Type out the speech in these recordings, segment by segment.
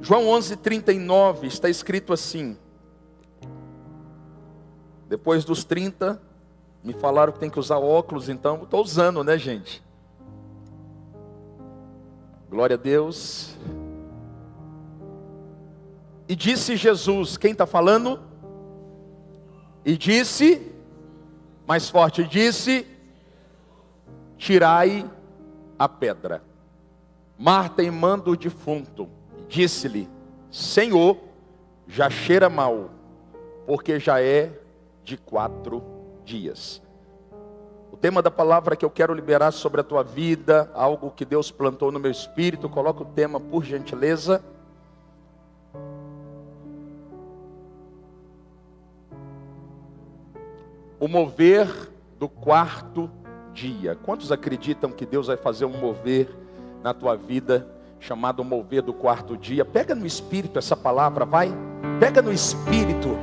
João 11:39 está escrito assim. Depois dos 30, me falaram que tem que usar óculos, então estou usando, né, gente? Glória a Deus. E disse Jesus, quem está falando? E disse, mais forte, disse: tirai a pedra. Marta, irmã do defunto, disse-lhe: Senhor, já cheira mal, porque já é de 4 dias. O tema da palavra que eu quero liberar sobre a tua vida, algo que Deus plantou no meu espírito, coloca o tema, por gentileza. O mover do 4º dia. Quantos acreditam que Deus vai fazer um mover na tua vida, chamado mover do 4º dia? Pega no espírito essa palavra, vai. Pega no espírito.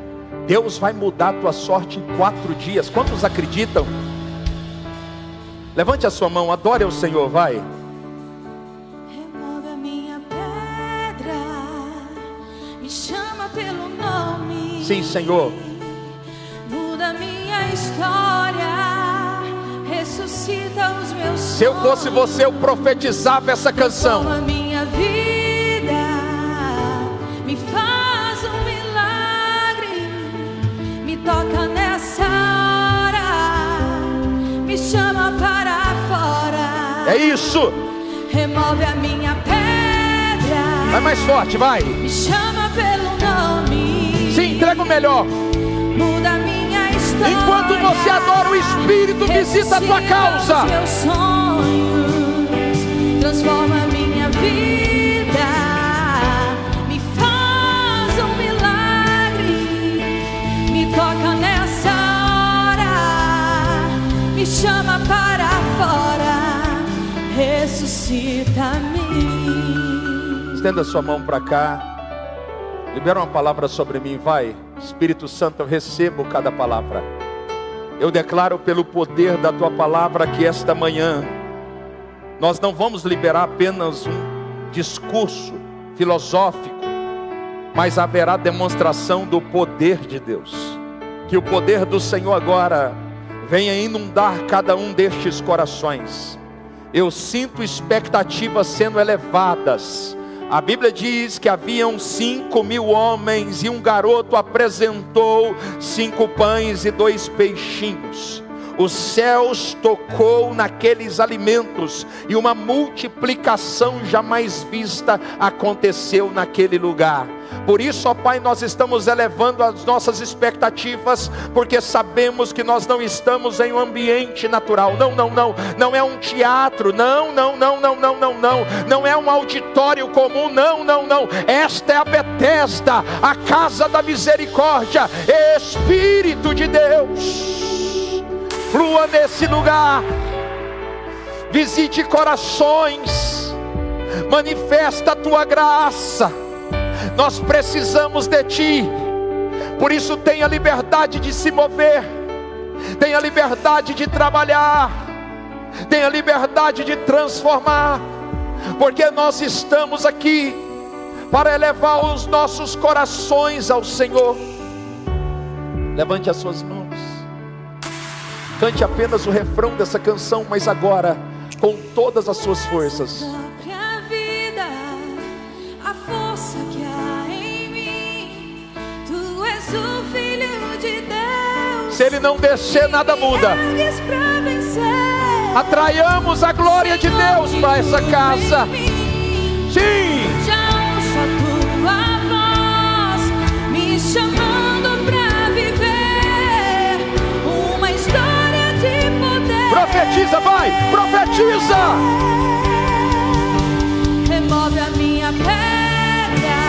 Deus vai mudar a tua sorte em 4 dias. Quantos acreditam? Levante a sua mão, adore ao Senhor, vai. Remove a minha pedra, me chama pelo nome. Sim, Senhor. Muda a minha história, ressuscita os meus sonhos. Se eu fosse você, eu profetizava essa canção. Transforma a minha vida, me faz um milagre, me toca nessa hora, me chama para fora. É isso. Remove a minha pedra. Vai mais forte, vai. Me chama pelo nome. Sim, entrega o melhor. Muda a minha história. Enquanto você adora, o Espírito visita a tua causa. Os meus sonhos, transforma a minha vida, me faz um milagre, me toca nessa hora, me chama para fora, ressuscita-me. Estenda sua mão para cá. Libera uma palavra sobre mim, vai. Espírito Santo, eu recebo cada palavra. Eu declaro pelo poder da tua palavra que esta manhã nós não vamos liberar apenas um discurso filosófico, mas haverá demonstração do poder de Deus. Que o poder do Senhor agora venha inundar cada um destes corações. Eu sinto expectativas sendo elevadas. A Bíblia diz que haviam 5.000 homens e um garoto apresentou 5 pães e 2 peixinhos. Os céus tocou naqueles alimentos e uma multiplicação jamais vista aconteceu naquele lugar. Por isso, ó Pai, nós estamos elevando as nossas expectativas, porque sabemos que nós não estamos em um ambiente natural. Não é um teatro, não é um auditório comum, não. Esta é a Betesda, a casa da misericórdia. Espírito de Deus, flua nesse lugar, visite corações, manifesta a tua graça. Nós precisamos de ti. Por isso tenha liberdade de se mover, tenha liberdade de trabalhar, tenha liberdade de transformar, porque nós estamos aqui para elevar os nossos corações ao Senhor. Levante as suas mãos, cante apenas o refrão dessa canção, mas agora com todas as suas forças. Se Ele não descer, nada muda. Atraiamos a glória de Deus para essa casa. Sim. Já ouço a tua voz me chamando para viver uma história de poder. Profetiza, vai, profetiza. Remove a minha pedra,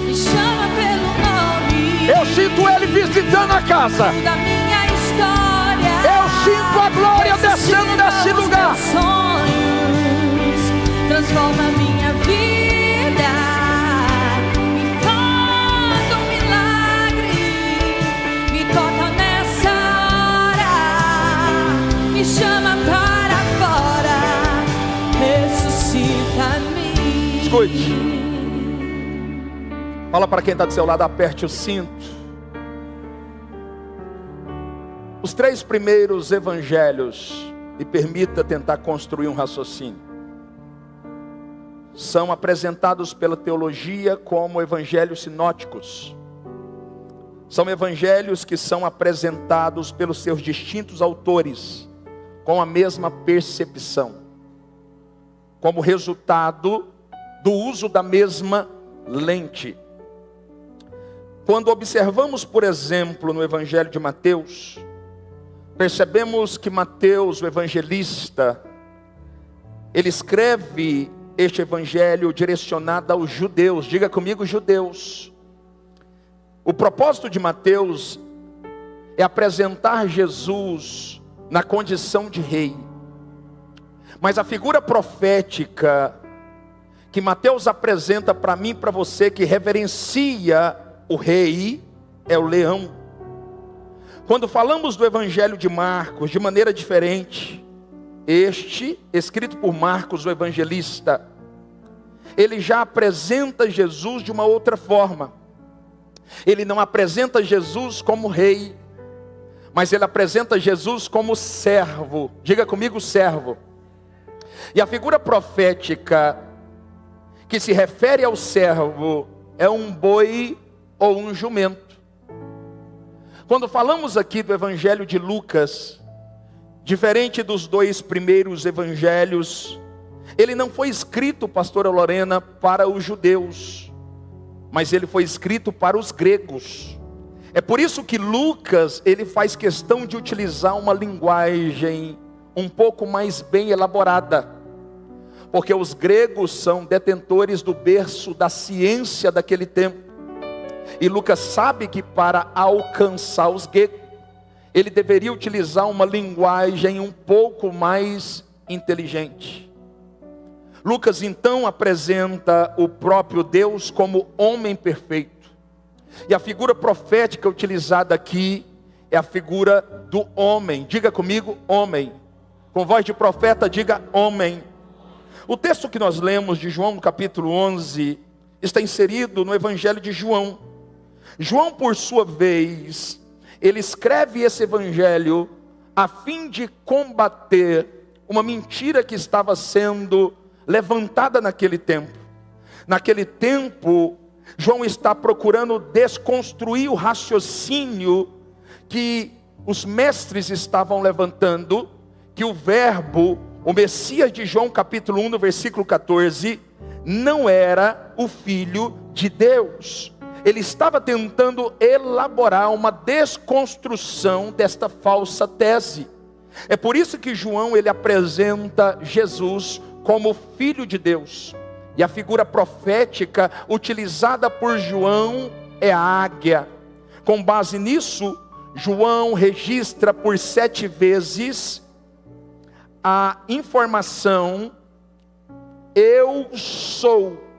me chama pelo nome. Eu sinto Ele visitando a casa. Da minha história, eu sinto a glória descendo nesse lugar. Sonhos, transforma a minha vida, me faz um milagre, me toca nessa hora, me chama para fora, ressuscita-me. Escute, Fala para quem está do seu lado, aperte o cinto. Os 3 primeiros evangelhos, me permita tentar construir um raciocínio, são apresentados pela teologia como evangelhos sinóticos. São evangelhos que são apresentados pelos seus distintos autores, com a mesma percepção, como resultado do uso da mesma lente. Quando observamos, por exemplo, no Evangelho de Mateus, percebemos que Mateus, o evangelista, ele escreve este evangelho direcionado aos judeus. Diga comigo, judeus. O propósito de Mateus é apresentar Jesus na condição de rei. Mas a figura profética que Mateus apresenta para mim e para você, que reverencia o rei, é o leão. Quando falamos do evangelho de Marcos, de maneira diferente, este, escrito por Marcos, o evangelista, ele já apresenta Jesus de uma outra forma. Ele não apresenta Jesus como rei, mas ele apresenta Jesus como servo. Diga comigo, servo. E a figura profética que se refere ao servo é um boi ou um jumento. Quando falamos aqui do evangelho de Lucas, diferente dos 2 primeiros evangelhos, ele não foi escrito, pastora Lorena, para os judeus, mas ele foi escrito para os gregos. É por isso que Lucas, ele faz questão de utilizar uma linguagem um pouco mais bem elaborada, porque os gregos são detentores do berço da ciência daquele tempo. E Lucas sabe que para alcançar os gregos, ele deveria utilizar uma linguagem um pouco mais inteligente. Lucas então apresenta o próprio Deus como homem perfeito. E a figura profética utilizada aqui é a figura do homem. Diga comigo, homem. Com voz de profeta, diga homem. O texto que nós lemos de João no capítulo 11 está inserido no evangelho de João. João, por sua vez, ele escreve esse evangelho a fim de combater uma mentira que estava sendo levantada naquele tempo. Naquele tempo, João está procurando desconstruir o raciocínio que os mestres estavam levantando, que o verbo, o Messias de João capítulo 1, no versículo 14, não era o Filho de Deus. Ele estava tentando elaborar uma desconstrução desta falsa tese. É por isso que João, ele apresenta Jesus como Filho de Deus. E a figura profética utilizada por João é a águia. Com base nisso, João registra por 7 vezes a informação eu sou.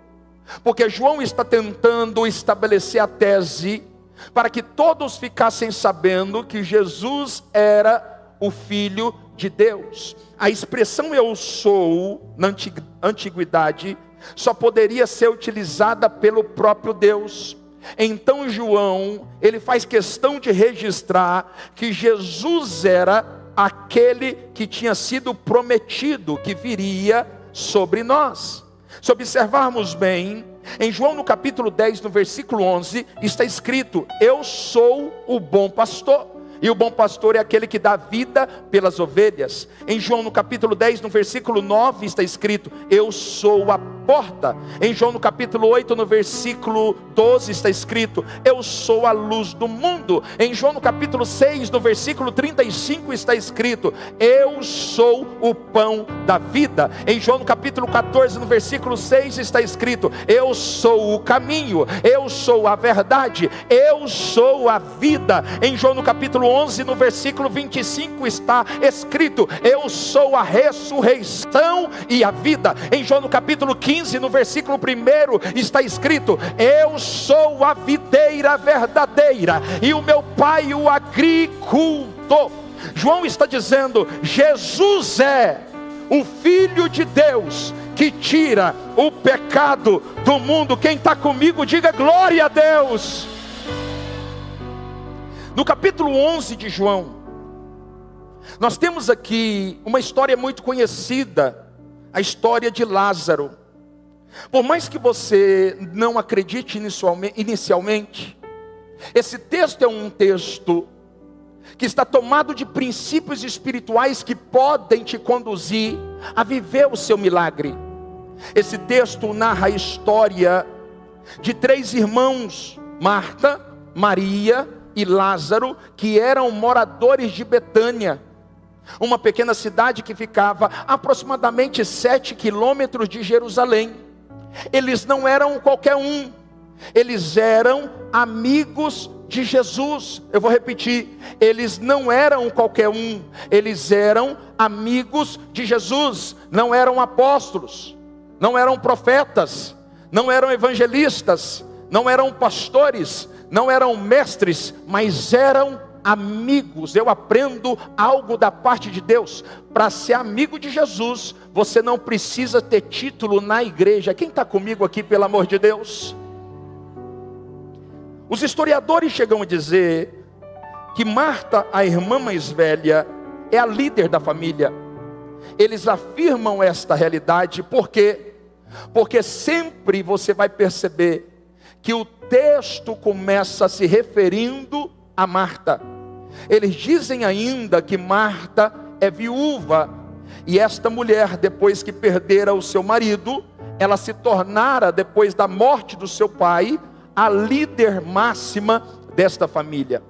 Porque João está tentando estabelecer a tese para que todos ficassem sabendo que Jesus era o Filho de Deus. A expressão eu sou, na antiguidade, só poderia ser utilizada pelo próprio Deus. Então João, ele faz questão de registrar que Jesus era aquele que tinha sido prometido, que viria sobre nós. Se observarmos bem, em João no capítulo 10, no versículo 11, está escrito: eu sou o bom pastor. E o bom pastor é aquele que dá vida pelas ovelhas. Em João no capítulo 10, no versículo 9, está escrito: eu sou a porta. Em João no capítulo 8, no versículo 12, está escrito: eu sou a luz do mundo. Em João no capítulo 6, no versículo 35, está escrito: eu sou o pão da vida. Em João no capítulo 14, no versículo 6, está escrito: eu sou o caminho, eu sou a verdade, eu sou a vida. Em João no capítulo 11, no versículo 25, está escrito: eu sou a ressurreição e a vida. Em João no capítulo 15, no versículo 1, está escrito: eu sou a videira verdadeira e o meu pai o agricultor. João está dizendo: Jesus é o Filho de Deus que tira o pecado do mundo. Quem está comigo, diga glória a Deus. No capítulo 11 de João, nós temos aqui uma história muito conhecida, a história de Lázaro. Por mais que você não acredite inicialmente, esse texto é um texto que está tomado de princípios espirituais que podem te conduzir a viver o seu milagre. Esse texto narra a história de 3 irmãos, Marta, Maria e Lázaro, que eram moradores de Betânia, uma pequena cidade que ficava a aproximadamente 7 quilômetros de Jerusalém. Eles não eram qualquer um, eles eram amigos de Jesus. Eu vou repetir, eles não eram qualquer um, eles eram amigos de Jesus. Não eram apóstolos, não eram profetas, não eram evangelistas, não eram pastores, não eram mestres, mas eram amigos. Eu aprendo algo da parte de Deus. Para ser amigo de Jesus, você não precisa ter título na igreja. Quem está comigo aqui, pelo amor de Deus? Os historiadores chegam a dizer que Marta, a irmã mais velha, é a líder da família. Eles afirmam esta realidade, por quê? Porque sempre você vai perceber que o texto começa se referindo a Marta. Eles dizem ainda que Marta é viúva, e esta mulher, depois que perdera o seu marido, ela se tornara, depois da morte do seu pai, a líder máxima desta família.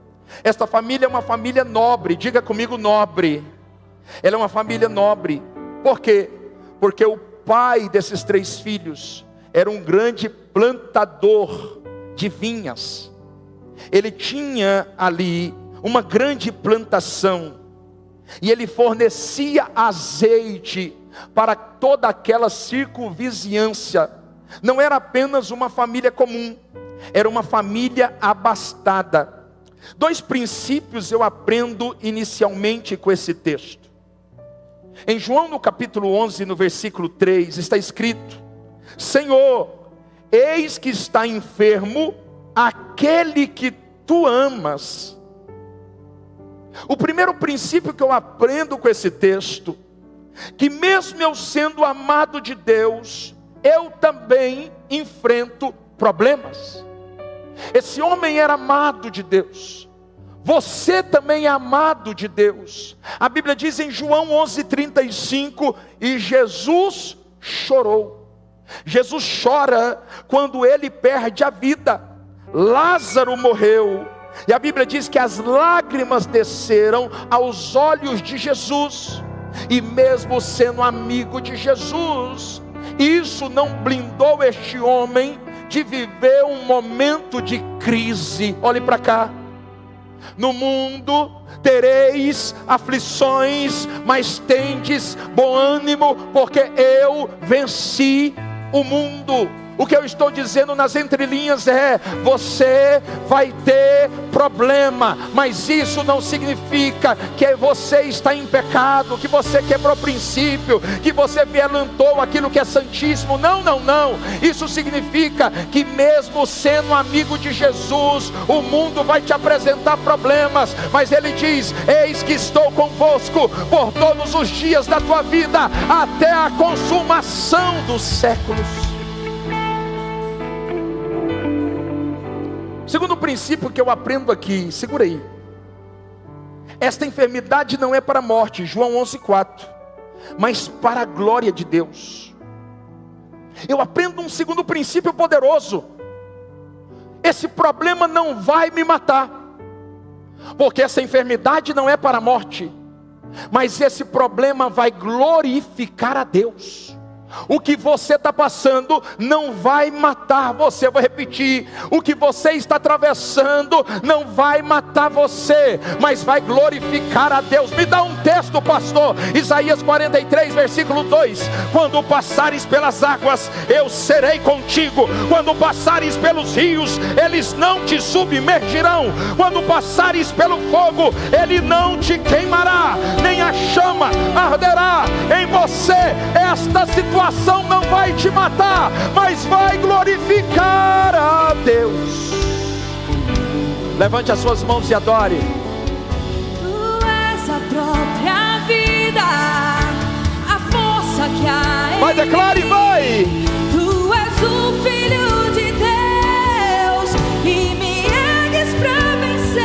Esta família é uma família nobre, diga comigo, nobre. Ela é uma família nobre. Por quê? Porque o pai desses 3 filhos era um grande plantador de vinhas. Ele tinha ali uma grande plantação, e ele fornecia azeite para toda aquela circunvizinhança. Não era apenas uma família comum, era uma família abastada. 2 princípios eu aprendo inicialmente com esse texto. Em João, no capítulo 11, no versículo 3, está escrito: Senhor, eis que está enfermo aquele que tu amas. O primeiro princípio que eu aprendo com esse texto, que mesmo eu sendo amado de Deus, eu também enfrento problemas. Esse homem era amado de Deus, você também é amado de Deus. A Bíblia diz em João 11:35, e Jesus chorou. Jesus chora quando ele perde a vida. Lázaro morreu, e a Bíblia diz que as lágrimas desceram aos olhos de Jesus. E mesmo sendo amigo de Jesus, isso não blindou este homem de viver um momento de crise. Olhe para cá. No mundo tereis aflições, mas tendes bom ânimo, porque eu venci o mundo. O que eu estou dizendo nas entrelinhas é: você vai ter problema, mas isso não significa que você está em pecado, que você quebrou princípio, que você violentou aquilo que é santíssimo. Não, não, não. Isso significa que mesmo sendo amigo de Jesus, o mundo vai te apresentar problemas, mas ele diz: eis que estou convosco por todos os dias da tua vida, até a consumação dos séculos. Segundo princípio que eu aprendo aqui, segura aí. Esta enfermidade não é para a morte, João 11:4, mas para a glória de Deus. Eu aprendo um segundo princípio poderoso. Esse problema não vai me matar, porque essa enfermidade não é para a morte, mas esse problema vai glorificar a Deus. O que você está passando não vai matar você. Eu vou repetir: o que você está atravessando não vai matar você, mas vai glorificar a Deus. Me dá um texto, pastor. Isaías 43, versículo 2: quando passares pelas águas, eu serei contigo. Quando passares pelos rios, eles não te submergirão. Quando passares pelo fogo, ele não te queimará, nem a chama arderá em você. Esta situação situação não vai te matar, mas vai glorificar a Deus. Levante as suas mãos e adore. Tu és a própria vida, a força que há em Vai, declare, vai. Tu és o Filho de Deus e me ergues pra vencer,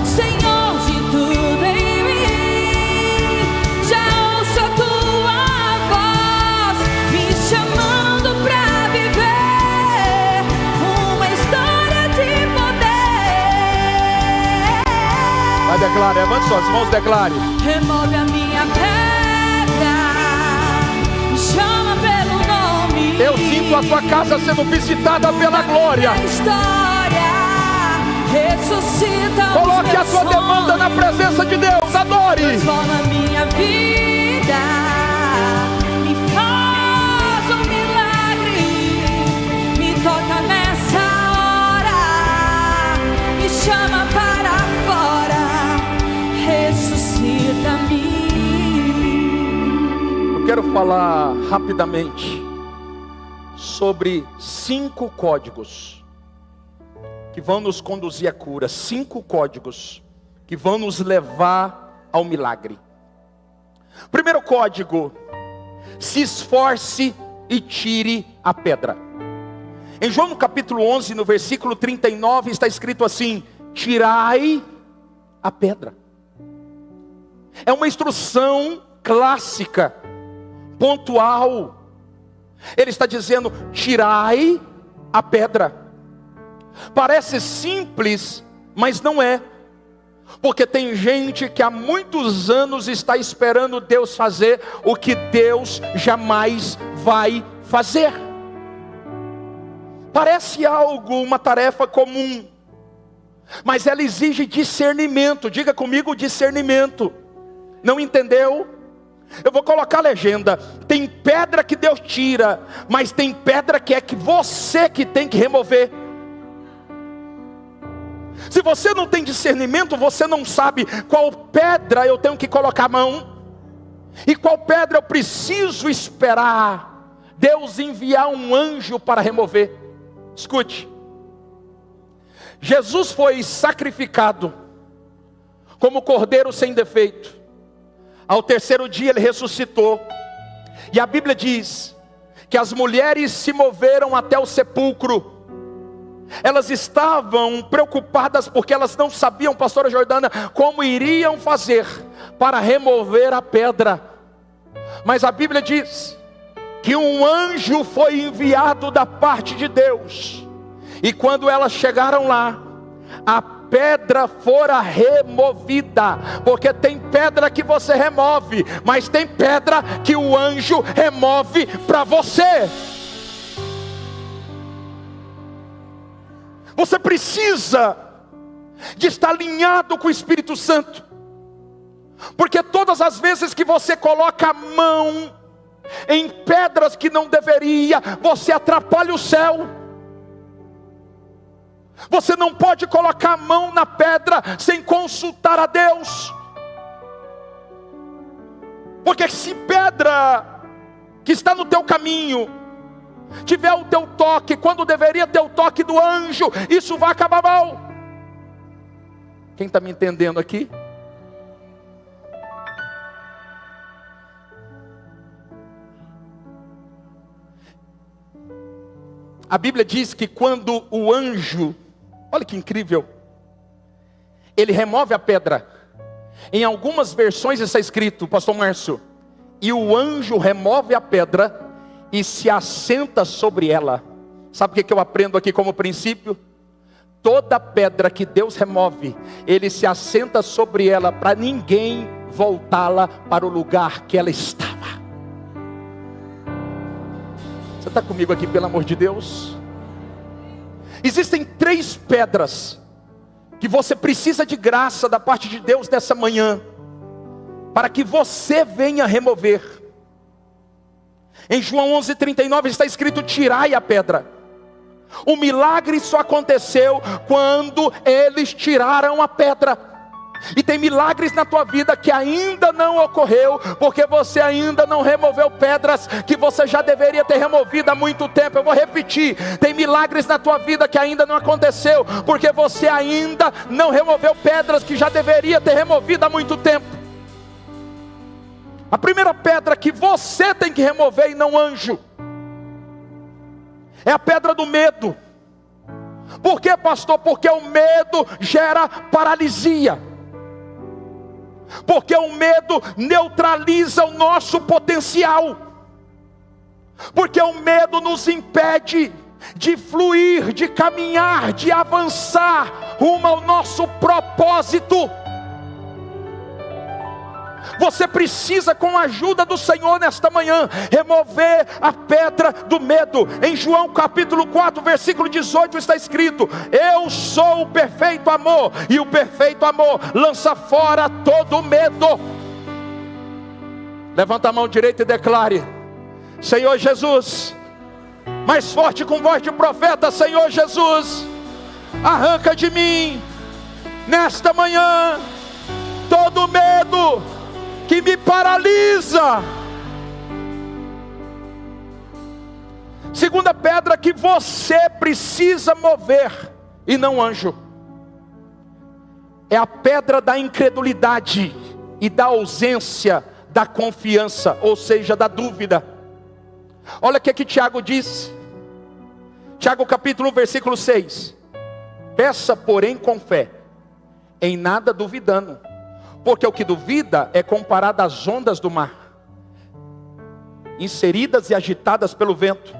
Senhor de tudo em mim. Já ouço a tua voz me chamando pra viver uma história de poder. Vai, declare, levante suas mãos, declare. Remove a minha pedra, me chama pelo nome. Eu sinto a tua casa sendo visitada pela glória. A história ressuscita. Coloque a sua demanda na presença de Deus, adore. Transforma minha vida, me faz um milagre, me toca nessa hora, me chama para fora, ressuscita-me. Eu quero falar rapidamente sobre 5 códigos que vão nos conduzir à cura. 5 códigos que vão nos levar ao milagre. Primeiro código: se esforce e tire a pedra. Em João no capítulo 11, no versículo 39, está escrito assim: tirai a pedra. É uma instrução clássica, pontual. Ele está dizendo: tirai a pedra. Parece simples, mas não é. Porque tem gente que há muitos anos está esperando Deus fazer o que Deus jamais vai fazer. Parece algo, uma tarefa comum, mas ela exige discernimento. Diga comigo, discernimento. Não entendeu? Eu vou colocar a legenda. Tem pedra que Deus tira, mas tem pedra que é que você que tem que remover. Se você não tem discernimento, você não sabe qual pedra eu tenho que colocar a mão e qual pedra eu preciso esperar Deus enviar um anjo para remover. Escute, Jesus foi sacrificado como cordeiro sem defeito. Ao terceiro dia ele ressuscitou. E a Bíblia diz que as mulheres se moveram até o sepulcro. Elas estavam preocupadas porque elas não sabiam, pastora Jordana, como iriam fazer para remover a pedra. Mas a Bíblia diz que um anjo foi enviado da parte de Deus. E quando elas chegaram lá, a pedra fora removida. Porque tem pedra que você remove, mas tem pedra que o anjo remove para você. Você precisa de estar alinhado com o Espírito Santo. Porque todas as vezes que você coloca a mão em pedras que não deveria, você atrapalha o céu. Você não pode colocar a mão na pedra sem consultar a Deus. Porque se pedra que está no teu caminho tiver o teu toque, quando deveria ter o toque do anjo, isso vai acabar mal. Quem está me entendendo aqui? A Bíblia diz que quando o anjo, olha que incrível, ele remove a pedra. Em algumas versões está escrito, pastor Márcio, e o anjo remove a pedra e se assenta sobre ela. Sabe o que eu aprendo aqui como princípio? Toda pedra que Deus remove, Ele se assenta sobre ela para ninguém voltá-la para o lugar que ela estava. Você está comigo aqui, pelo amor de Deus? Existem 3 pedras que você precisa de graça da parte de Deus nessa manhã, para que você venha remover. Em João 11:39 está escrito: tirai a pedra. O milagre só aconteceu quando eles tiraram a pedra. E tem milagres na tua vida que ainda não ocorreu, porque você ainda não removeu pedras que você já deveria ter removido há muito tempo. Eu vou repetir: tem milagres na tua vida que ainda não aconteceu, porque você ainda não removeu pedras que já deveria ter removido há muito tempo. A primeira pedra que você tem que remover, e não anjo, é a pedra do medo. Por quê, pastor? Porque o medo gera paralisia. Porque o medo neutraliza o nosso potencial. Porque o medo nos impede de fluir, de caminhar, de avançar rumo ao nosso propósito. Você precisa, com a ajuda do Senhor nesta manhã, remover a pedra do medo. Em João capítulo 4, versículo 18 está escrito: eu sou o perfeito amor, e o perfeito amor lança fora todo medo. Levanta a mão direita e declare: Senhor Jesus. Mais forte, com voz de profeta: Senhor Jesus, arranca de mim nesta manhã todo medo que me paralisa. Segunda pedra que você precisa mover, e não anjo, é a pedra da incredulidade e da ausência da confiança, ou seja, da dúvida. Olha o que Tiago diz. Tiago capítulo 1, versículo 6. Peça, porém, com fé, em nada duvidando, porque o que duvida é comparado às ondas do mar, inseridas e agitadas pelo vento.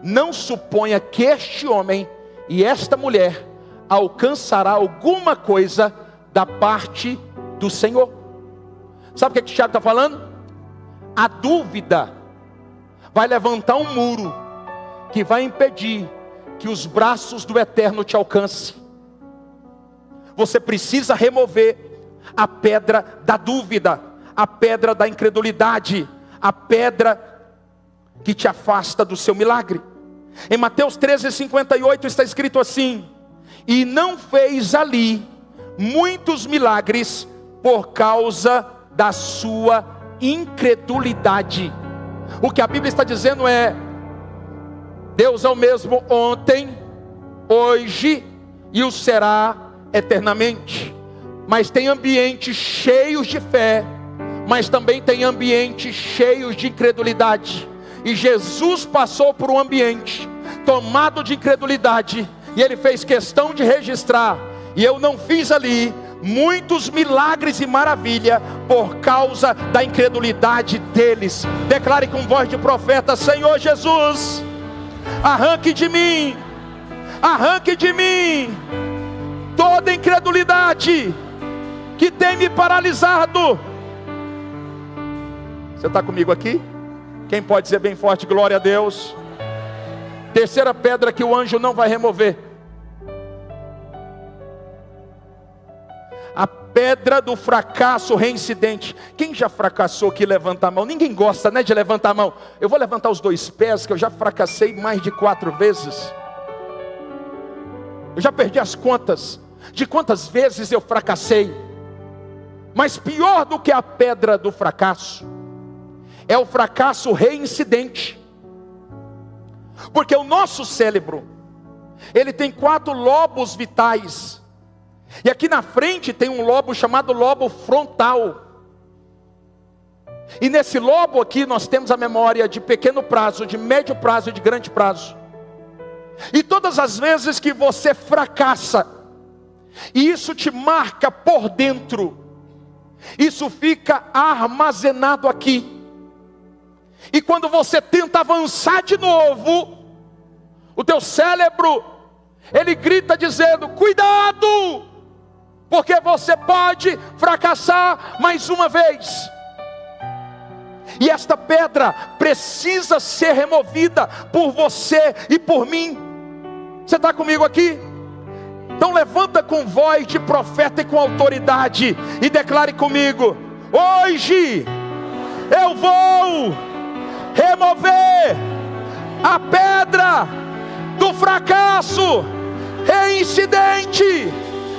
Não suponha que este homem e esta mulher alcançará alguma coisa da parte do Senhor. Sabe o que Tiago está falando? A dúvida vai levantar um muro que vai impedir que os braços do Eterno te alcancem. Você precisa remover a pedra da dúvida, a pedra da incredulidade, a pedra que te afasta do seu milagre. Em Mateus 13:58 está escrito assim: e não fez ali muitos milagres por causa da sua incredulidade. O que a Bíblia está dizendo é: Deus é o mesmo ontem, hoje e o será eternamente. Mas tem ambientes cheios de fé, mas também tem ambientes cheios de incredulidade. E Jesus passou por um ambiente tomado de incredulidade, e Ele fez questão de registrar: e eu não fiz ali muitos milagres e maravilha por causa da incredulidade deles. Declare com voz de profeta: Senhor Jesus, arranque de mim toda incredulidade que tem me paralisado. Você está comigo aqui? Quem pode dizer bem forte glória a Deus? Terceira pedra que o anjo não vai remover: a pedra do fracasso reincidente. Quem já fracassou aqui? Levanta a mão. Ninguém gosta, né, de levantar a mão. Eu vou levantar os dois pés, que eu já fracassei mais de 4 vezes. Eu já perdi as contas de quantas vezes eu fracassei. Mas pior do que a pedra do fracasso é o fracasso reincidente. Porque o nosso cérebro, ele tem 4 lobos vitais. E aqui na frente tem um lobo chamado lobo frontal. E nesse lobo aqui nós temos a memória de pequeno prazo, de médio prazo e de grande prazo. E todas as vezes que você fracassa, e isso te marca por dentro, isso fica armazenado aqui. E quando você tenta avançar de novo, o teu cérebro, ele grita dizendo: cuidado, porque você pode fracassar mais uma vez. E esta pedra precisa ser removida por você e por mim. Você está comigo aqui? Então levanta com voz de profeta e com autoridade e declare comigo: hoje eu vou remover a pedra do fracasso reincidente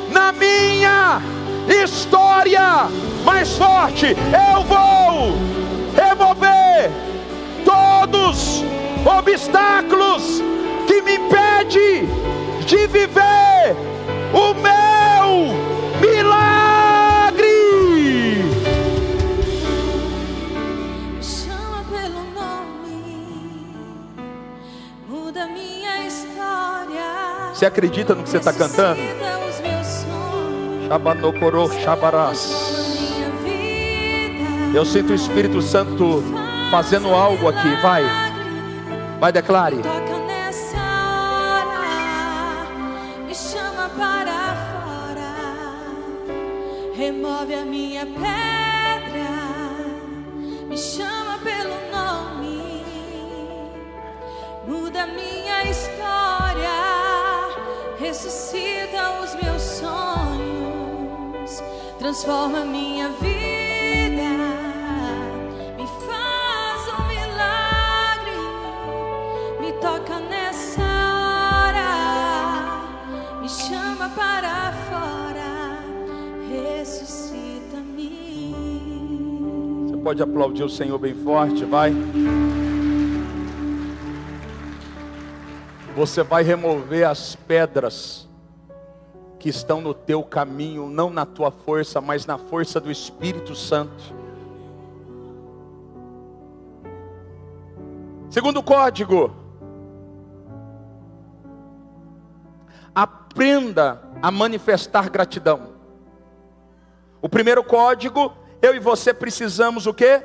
na minha história. Mais forte, eu vou remover todos os obstáculos que me impedem de viver o meu milagre. Me chama pelo nome, muda minha história. Você acredita no que você está cantando? Ressuscita os meus sonhos. Shabanokoro Shabaras. Minha vida. Eu sinto o Espírito Santo fazendo algo aqui. Vai, vai, declare. Toca nessa hora, me chama para fora, remove a minha pedra, me chama pelo nome, muda minha história, ressuscita os meus sonhos, transforma minha vida. Toca nessa hora, me chama para fora, ressuscita-me. Você pode aplaudir o Senhor bem forte, vai. Você vai remover as pedras que estão no teu caminho, não na tua força, mas na força do Espírito Santo. Segundo código: aprenda a manifestar gratidão. O primeiro código, eu e você precisamos o quê?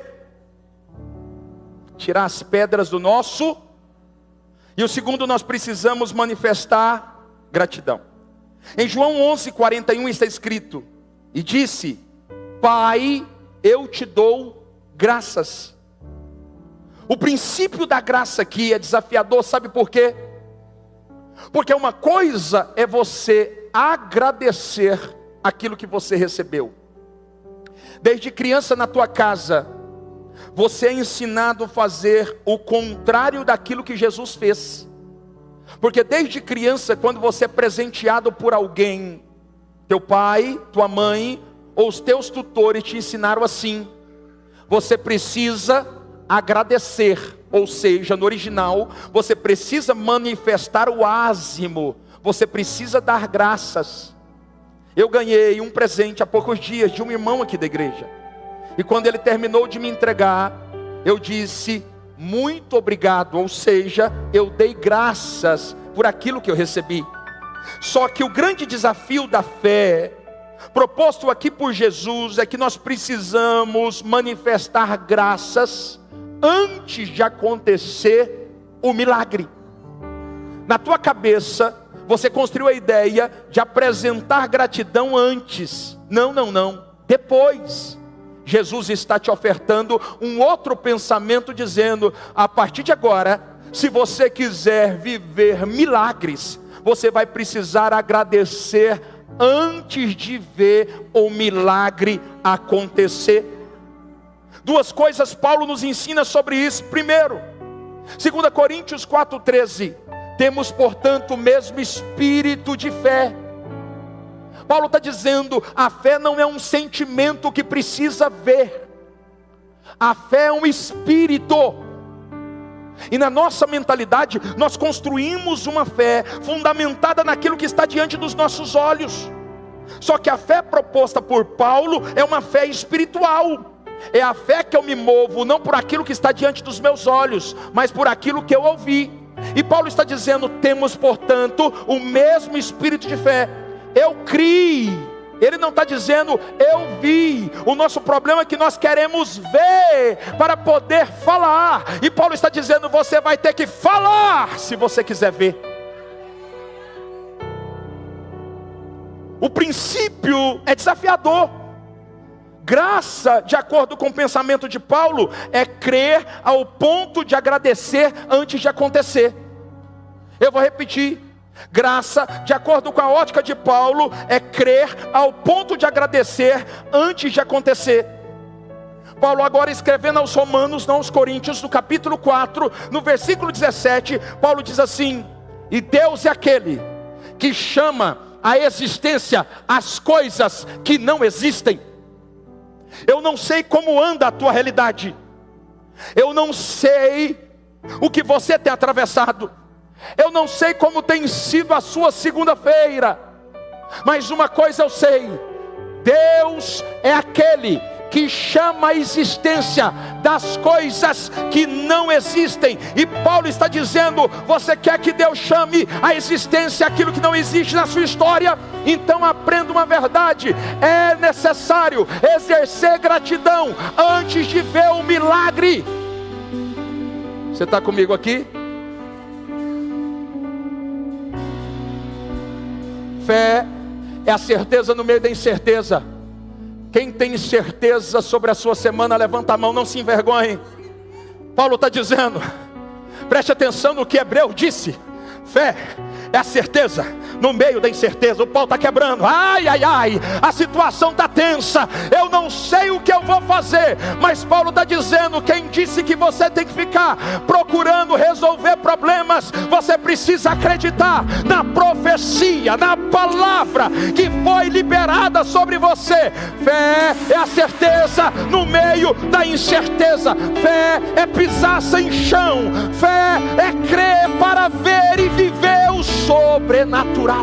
Tirar as pedras do nosso. E o segundo, nós precisamos manifestar gratidão. Em João 11:41 está escrito: e disse: Pai, eu te dou graças. O princípio da graça aqui é desafiador, sabe por quê? Porque uma coisa é você agradecer aquilo que você recebeu. Desde criança na tua casa, você é ensinado a fazer o contrário daquilo que Jesus fez. Porque desde criança, quando você é presenteado por alguém, teu pai, tua mãe, ou os teus tutores te ensinaram assim: você precisa agradecer. Ou seja, no original, você precisa manifestar o ázimo, você precisa dar graças. Eu ganhei um presente há poucos dias de um irmão aqui da igreja. E quando ele terminou de me entregar, eu disse: muito obrigado. Ou seja, eu dei graças por aquilo que eu recebi. Só que o grande desafio da fé, proposto aqui por Jesus, é que nós precisamos manifestar graças antes de acontecer o milagre. Na tua cabeça, você construiu a ideia de apresentar gratidão antes. Não, depois. Jesus está te ofertando um outro pensamento, dizendo: a partir de agora, se você quiser viver milagres, você vai precisar agradecer antes de ver o milagre acontecer. Duas coisas Paulo nos ensina sobre isso. Primeiro, 2 Coríntios 4:13, temos portanto o mesmo espírito de fé. Paulo está dizendo: a fé não é um sentimento que precisa ver, a fé é um espírito. E na nossa mentalidade, nós construímos uma fé fundamentada naquilo que está diante dos nossos olhos. Só que a fé proposta por Paulo é uma fé espiritual. É a fé que eu me movo, não por aquilo que está diante dos meus olhos, mas por aquilo que eu ouvi. E Paulo está dizendo: temos portanto o mesmo espírito de fé. Eu criei. Ele não está dizendo eu vi. O nosso problema é que nós queremos ver para poder falar. E Paulo está dizendo: você vai ter que falar se você quiser ver. O princípio é desafiador. Graça, de acordo com o pensamento de Paulo, é crer ao ponto de agradecer antes de acontecer. Eu vou repetir: graça, de acordo com a ótica de Paulo, é crer ao ponto de agradecer antes de acontecer. Paulo agora escrevendo aos Romanos, não aos Coríntios, no capítulo 4, no versículo 17, Paulo diz assim: e Deus é aquele que chama à existência as coisas que não existem. Eu não sei como anda a tua realidade. Eu não sei o que você tem atravessado. Eu não sei como tem sido a sua segunda-feira. Mas uma coisa eu sei: Deus é aquele que chama a existência das coisas que não existem. E Paulo está dizendo: você quer que Deus chame a existência aquilo que não existe na sua história? Então aprenda uma verdade: é necessário exercer gratidão antes de ver o milagre. Você está comigo aqui? Fé é a certeza no meio da incerteza. Quem tem certeza sobre a sua semana, levanta a mão, não se envergonhe. Paulo está dizendo, preste atenção no que Hebreu disse: fé é a certeza no meio da incerteza. O pau está quebrando, ai, ai, ai, a situação está tensa, eu não sei o que eu vou fazer. Mas Paulo está dizendo: quem disse que você tem que ficar procurando resolver problemas? Você precisa acreditar na profecia, na palavra que foi liberada sobre você. Fé é a certeza no meio da incerteza. Fé é pisar sem chão. Fé é crer para ver e viver o sobrenatural.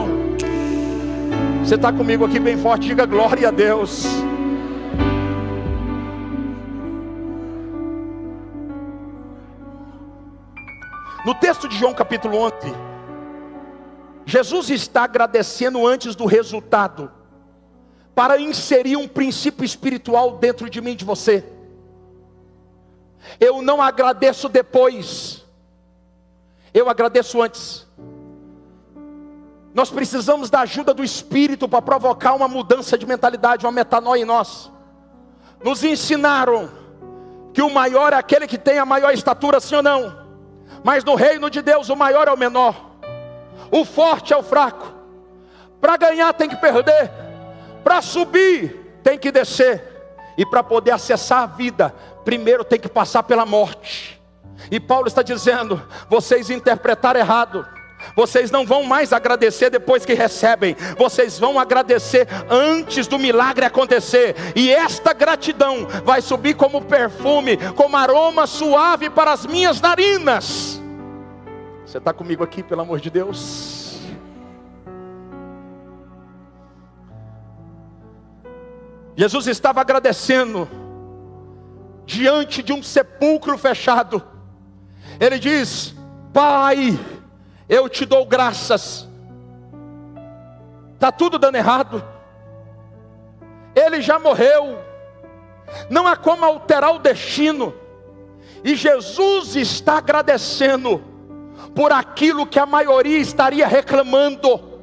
Você está comigo aqui bem forte? Diga glória a Deus. No texto de João capítulo 11, Jesus está agradecendo antes do resultado, para inserir um princípio espiritual dentro de mim e de você. Eu não agradeço depois, eu agradeço antes. Nós precisamos da ajuda do Espírito para provocar uma mudança de mentalidade, uma metanoia em nós. Nos ensinaram que o maior é aquele que tem a maior estatura, sim ou não? Mas no reino de Deus o maior é o menor, o forte é o fraco. Para ganhar tem que perder, para subir tem que descer, e para poder acessar a vida, primeiro tem que passar pela morte. E Paulo está dizendo: vocês interpretaram errado. Vocês não vão mais agradecer depois que recebem, vocês vão agradecer antes do milagre acontecer. E esta gratidão vai subir como perfume, como aroma suave para as minhas narinas. Você está comigo aqui, pelo amor de Deus? Jesus estava agradecendo diante de um sepulcro fechado. Ele diz: Pai, eu te dou graças. Está tudo dando errado. Ele já morreu. Não há como alterar o destino. E Jesus está agradecendo por aquilo que a maioria estaria reclamando.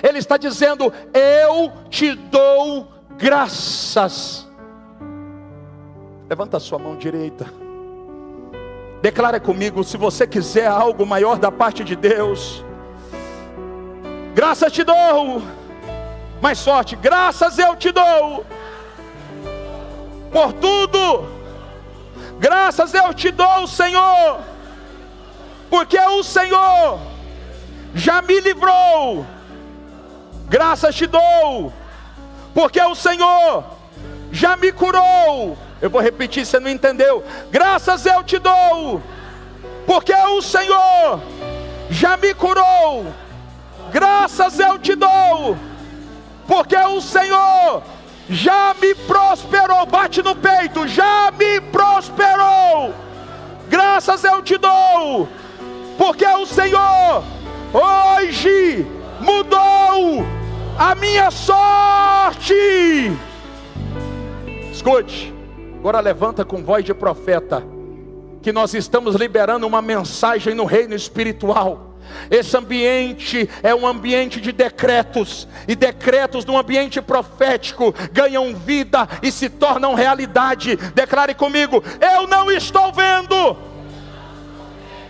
Ele está dizendo: eu te dou graças. Levanta a sua mão direita. Declara comigo, se você quiser algo maior da parte de Deus. Graças te dou. Mais forte. Graças eu te dou por tudo. Graças eu te dou, Senhor, porque o Senhor já me livrou. Graças te dou, porque o Senhor já me curou. Eu vou repetir, você não entendeu. Graças eu te dou, porque o Senhor já me curou. Graças eu te dou, porque o Senhor já me prosperou. Bate no peito, já me prosperou. Graças eu te dou, porque o Senhor hoje mudou a minha sorte. Escute, agora levanta com voz de profeta, que nós estamos liberando uma mensagem no reino espiritual. Esse ambiente é um ambiente de decretos, e decretos no ambiente profético ganham vida e se tornam realidade. Declare comigo: eu não estou vendo,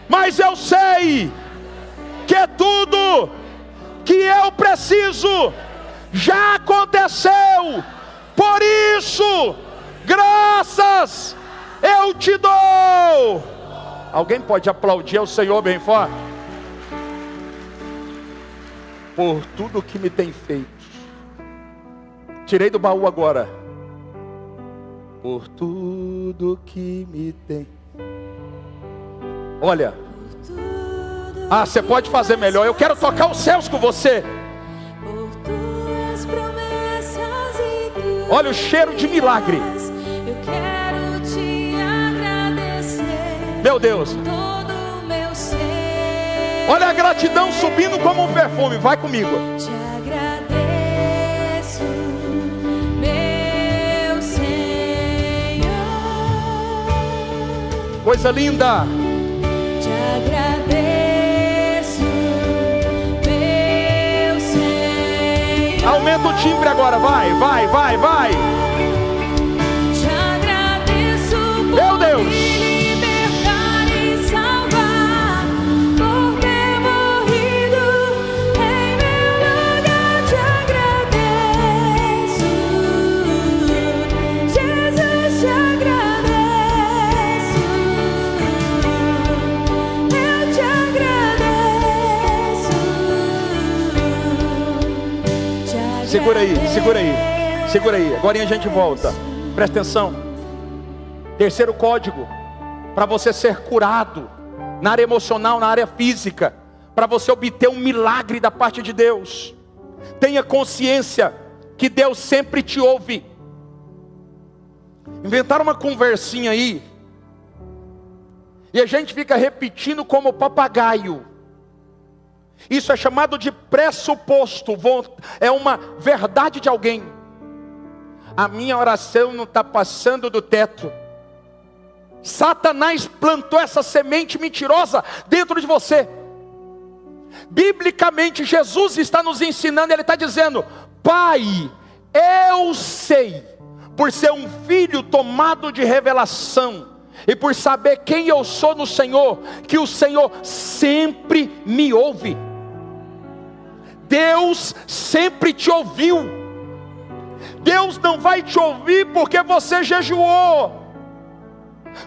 mas eu sei que tudo que eu preciso já aconteceu. Por isso, graças eu te dou. Alguém pode aplaudir ao Senhor bem forte? por tudo que me tem feito. Tirei do baú agora. Por tudo que me tem. Olha. Ah, você pode fazer melhor. Eu quero tocar os céus com você. Olha o cheiro de milagre. Eu quero te agradecer. Meu Deus. Todo o meu ser. Olha a gratidão subindo como um perfume. Vai comigo. Te agradeço, meu Senhor. Coisa linda. Te agradeço, meu Senhor. Aumenta o timbre agora. Vai. Te agradeço por Meu Deus. me libertar e salvar, por ter morrido em meu lugar. Te agradeço, Jesus, te agradeço. Eu te agradeço. Segura aí. Agora a gente volta. Presta atenção. Terceiro código. Para você ser curado na área emocional, na área física, para você obter um milagre da parte de Deus, tenha consciência que Deus sempre te ouve. Inventaram uma conversinha aí, e a gente fica repetindo como papagaio. Isso é chamado de pressuposto. É uma verdade de alguém. A minha oração não está passando do teto. Satanás plantou essa semente mentirosa dentro de você. Biblicamente, Jesus está nos ensinando. Ele está dizendo: Pai, eu sei, por ser um filho tomado de revelação, e por saber quem eu sou no Senhor, que o Senhor sempre me ouve. Deus sempre te ouviu. Deus não vai te ouvir porque você jejuou.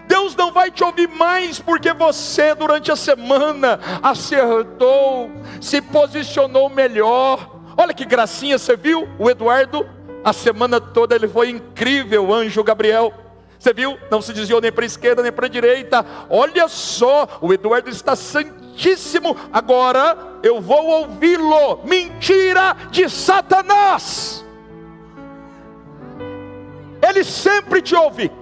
Deus não vai te ouvir mais porque você durante a semana acertou, se posicionou melhor. Olha que gracinha, você viu? O Eduardo, a semana toda ele foi incrível, anjo Gabriel. Você viu? Não se desviou nem para a esquerda nem para a direita. Olha só, o Eduardo está santíssimo. Agora eu vou ouvi-lo. Mentira de Satanás. Ele sempre te ouve.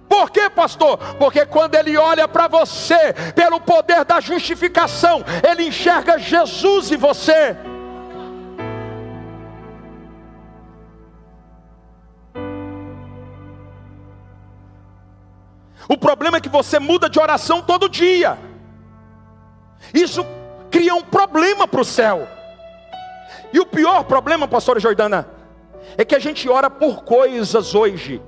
Por quê, pastor? Porque quando ele olha para você, pelo poder da justificação, ele enxerga Jesus em você. O problema é que você muda de oração todo dia. Isso cria um problema para o céu. E o pior problema, pastora Jordana, é que a gente ora por coisas hoje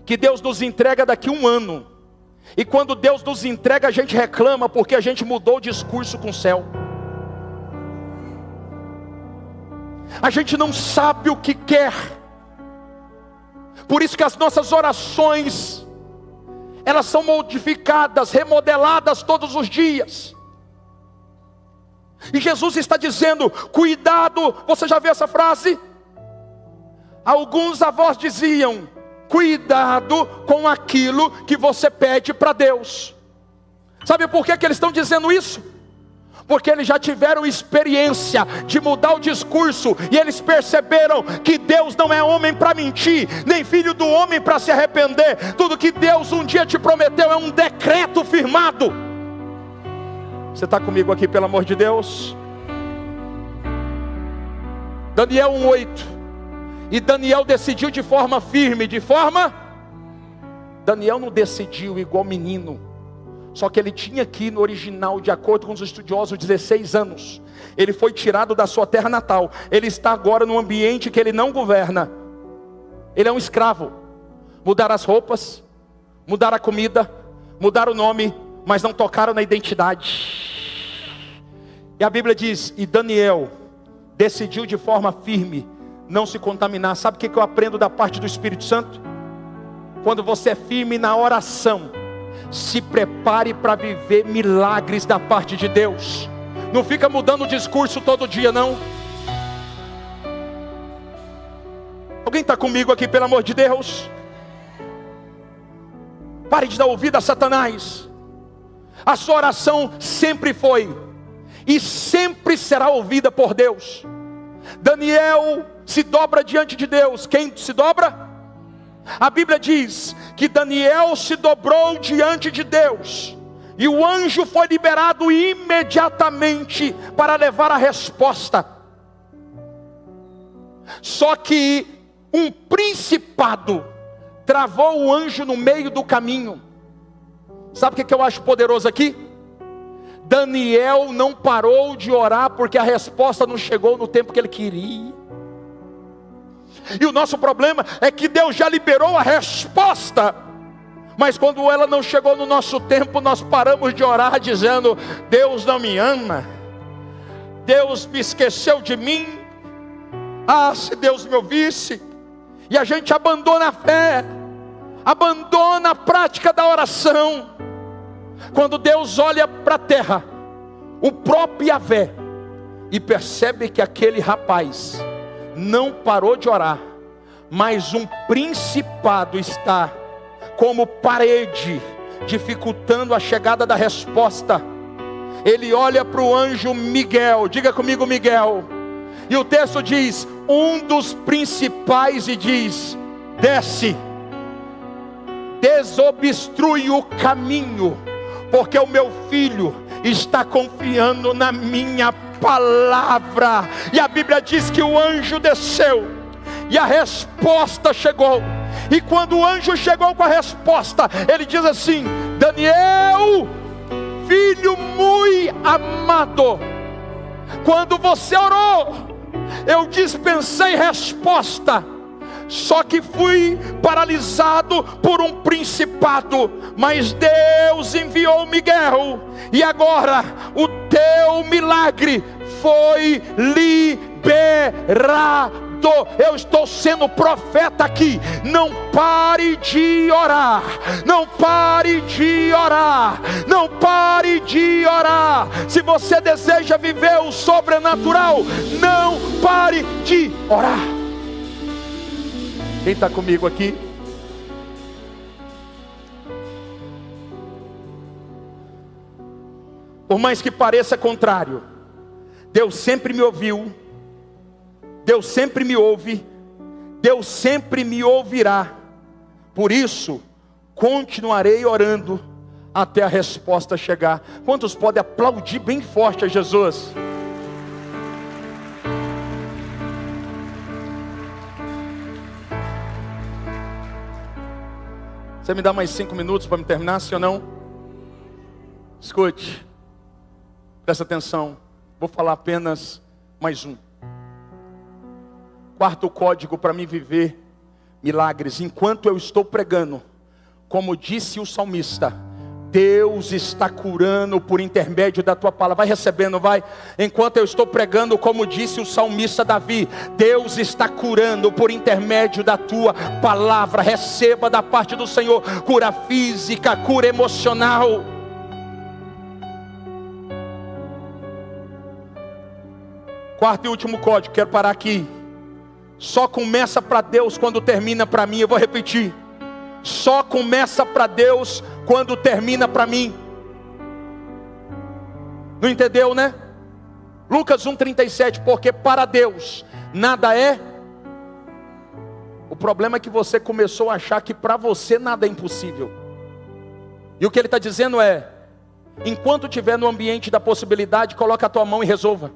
que Deus nos entrega daqui a um ano. E quando Deus nos entrega, a gente reclama porque a gente mudou o discurso com o céu. A gente não sabe o que quer. Por isso que as nossas orações, elas são modificadas, remodeladas todos os dias. E Jesus está dizendo: cuidado. Você já viu essa frase? Alguns avós diziam: cuidado com aquilo que você pede para Deus. Sabe por que eles estão dizendo isso? Porque eles já tiveram experiência de mudar o discurso, e eles perceberam que Deus não é homem para mentir, nem filho do homem para se arrepender. Tudo que Deus um dia te prometeu é um decreto firmado. Você está comigo aqui, pelo amor de Deus? Daniel 1:8. E Daniel decidiu de forma firme, Daniel não decidiu igual menino. Só que ele tinha aqui no original, de acordo com os estudiosos, 16 anos. Ele foi tirado da sua terra natal. Ele está agora num ambiente que ele não governa. Ele é um escravo. Mudaram as roupas, mudaram a comida, mudaram o nome, mas não tocaram na identidade. E a Bíblia diz: e Daniel decidiu de forma firme não se contaminar. Sabe o que eu aprendo da parte do Espírito Santo? Quando você é firme na oração, se prepare para viver milagres da parte de Deus. Não fica mudando o discurso todo dia, não. Alguém está comigo aqui, pelo amor de Deus? Pare de dar ouvido a Satanás. A sua oração sempre foi e sempre será ouvida por Deus. Daniel se dobra diante de Deus. Quem se dobra? A Bíblia diz que Daniel se dobrou diante de Deus, e o anjo foi liberado imediatamente para levar a resposta. Só que um principado travou o anjo no meio do caminho. Sabe o que eu acho poderoso aqui? Daniel não parou de orar porque a resposta não chegou no tempo que ele queria. E o nosso problema é que Deus já liberou a resposta, mas quando ela não chegou no nosso tempo, nós paramos de orar dizendo: Deus não me ama, Deus me esqueceu de mim, se Deus me ouvisse. E a gente abandona a fé, abandona a prática da oração. Quando Deus olha para a terra, o próprio Yahvé, e percebe que aquele rapaz não parou de orar, mas um principado está como parede, dificultando a chegada da resposta. Ele olha para o anjo Miguel, diga comigo, Miguel, e o texto diz, um dos principais, e diz: desce, desobstrui o caminho, porque o meu filho está confiando na minha palavra. E a Bíblia diz que o anjo desceu e a resposta chegou. E quando o anjo chegou com a resposta, ele diz assim: Daniel, filho muito amado, quando você orou, eu dispensei resposta, só que fui paralisado por um principado, mas Deus enviou Miguel, e agora o teu milagre foi liberado. Eu estou sendo profeta aqui. Não pare de orar, não pare de orar, não pare de orar. Se você deseja viver o sobrenatural, não pare de orar. Quem está comigo aqui? Por mais que pareça contrário, Deus sempre me ouviu, Deus sempre me ouve, Deus sempre me ouvirá. Por isso, continuarei orando até a resposta chegar. Quantos podem aplaudir bem forte a Jesus? Você me dá mais 5 minutos para me terminar, sim ou não? Escute, presta atenção, vou falar apenas mais um. Quarto código para mim viver milagres, enquanto eu estou pregando, como disse o salmista, Deus está curando por intermédio da tua palavra. Vai recebendo, vai. Enquanto eu estou pregando, como disse o salmista Davi, Deus está curando por intermédio da tua palavra. Receba da parte do Senhor cura física, cura emocional. Quarto e último código, quero parar aqui. Só começa para Deus quando termina para mim. Eu vou repetir. Só começa para Deus quando termina para mim. Não entendeu, né? Lucas 1,37. Porque para Deus nada é. O problema é que você começou a achar que para você nada é impossível. E o que ele está dizendo é: enquanto estiver no ambiente da possibilidade, coloca a tua mão e resolva.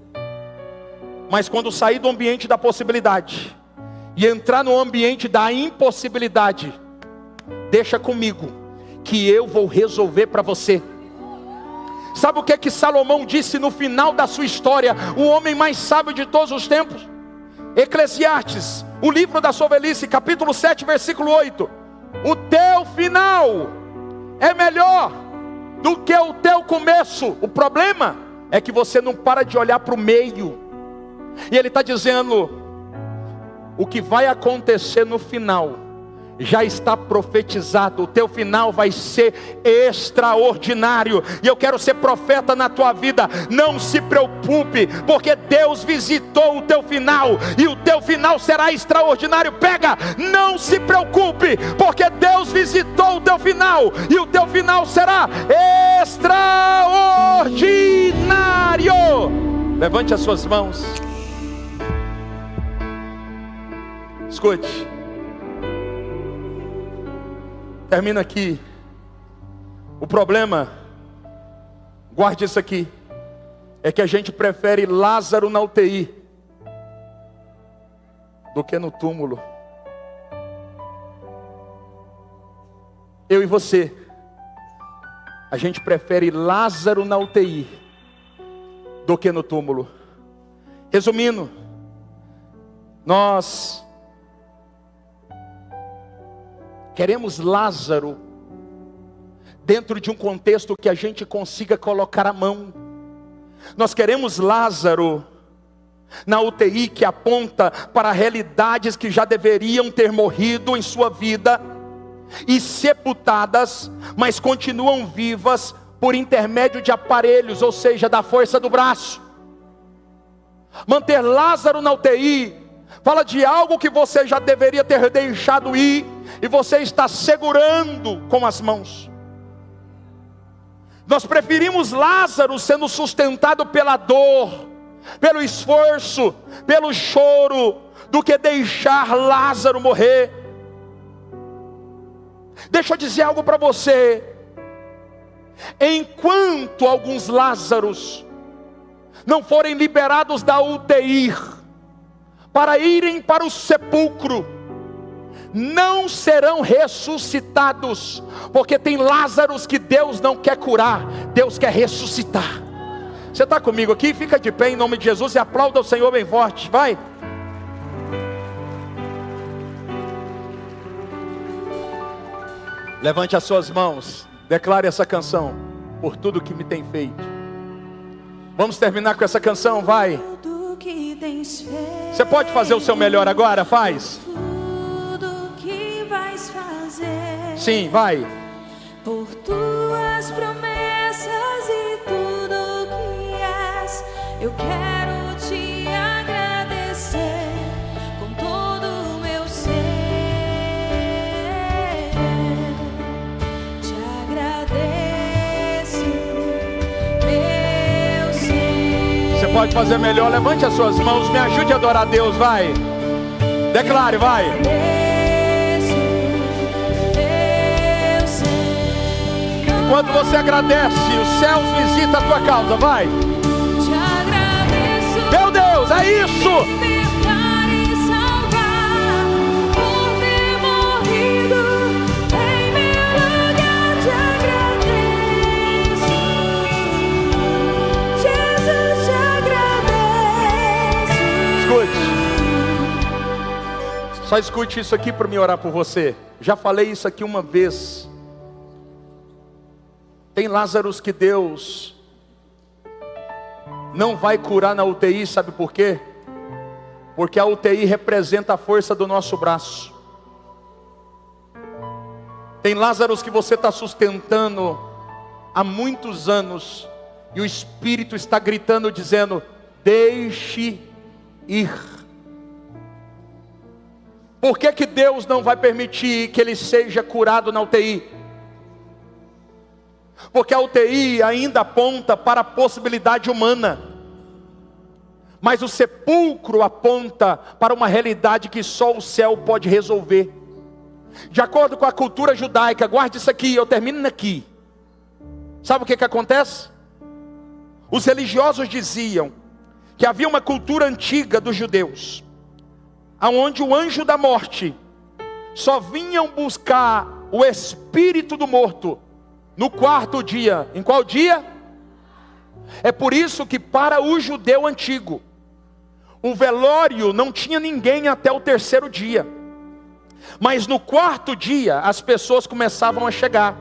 Mas quando sair do ambiente da possibilidade e entrar no ambiente da impossibilidade, deixa comigo, que eu vou resolver para você. Sabe o que é que Salomão disse no final da sua história? O homem mais sábio de todos os tempos. Eclesiastes, o livro da sua velhice, capítulo 7, versículo 8. O teu final é melhor do que o teu começo. O problema é que você não para de olhar para o meio. E ele está dizendo: o que vai acontecer no final já está profetizado, o teu final vai ser extraordinário. E eu quero ser profeta na tua vida. Não se preocupe, porque Deus visitou o teu final, e o teu final será extraordinário. Pega, não se preocupe, porque Deus visitou o teu final, e o teu final será extraordinário. Levante as suas mãos. Escute. Termina aqui. O problema, guarde isso aqui, é que a gente prefere Lázaro na UTI do que no túmulo. Eu e você, a gente prefere Lázaro na UTI do que no túmulo. Resumindo, nós queremos Lázaro dentro de um contexto que a gente consiga colocar a mão. Nós queremos Lázaro na UTI que aponta para realidades que já deveriam ter morrido em sua vida e sepultadas, mas continuam vivas por intermédio de aparelhos, ou seja, da força do braço. Manter Lázaro na UTI fala de algo que você já deveria ter deixado ir, e você está segurando com as mãos. Nós preferimos Lázaro sendo sustentado pela dor, pelo esforço, pelo choro, do que deixar Lázaro morrer. Deixa eu dizer algo para você. Enquanto alguns Lázaros não forem liberados da UTI para irem para o sepulcro, não serão ressuscitados, porque tem Lázaros que Deus não quer curar, Deus quer ressuscitar. Você está comigo aqui? Fica de pé em nome de Jesus e aplauda o Senhor bem forte, vai. Levante as suas mãos, declare essa canção: por tudo que me tem feito. Vamos terminar com essa canção, vai. Você pode fazer o seu melhor agora, faz. Sim, vai. Por tuas promessas e tudo que és, eu quero te agradecer com todo o meu ser. Te agradeço, meu Senhor. Você pode fazer melhor, levante as suas mãos, me ajude a adorar a Deus, vai. Declare, vai. Enquanto você agradece, os céus visitam a tua causa, vai. Te agradeço, meu Deus, é isso. Libertar e salvar, por ter morrido em meu lugar. Te agradeço, Jesus, te agradeço. Escute. Só escute isso aqui para me orar por você. Já falei isso aqui uma vez. Tem Lázaros que Deus não vai curar na UTI, sabe por quê? Porque a UTI representa a força do nosso braço. Tem Lázaros que você está sustentando há muitos anos, e o Espírito está gritando, dizendo: deixe ir. Por que que Deus não vai permitir que ele seja curado na UTI? Porque a UTI ainda aponta para a possibilidade humana, mas o sepulcro aponta para uma realidade que só o céu pode resolver. De acordo com a cultura judaica, guarde isso aqui, eu termino aqui. Sabe o que acontece? Os religiosos diziam que havia uma cultura antiga dos judeus, aonde o anjo da morte só vinham buscar o espírito do morto no quarto dia. Em qual dia? É por isso que para o judeu antigo, o velório não tinha ninguém até o terceiro dia. Mas no quarto dia, as pessoas começavam a chegar.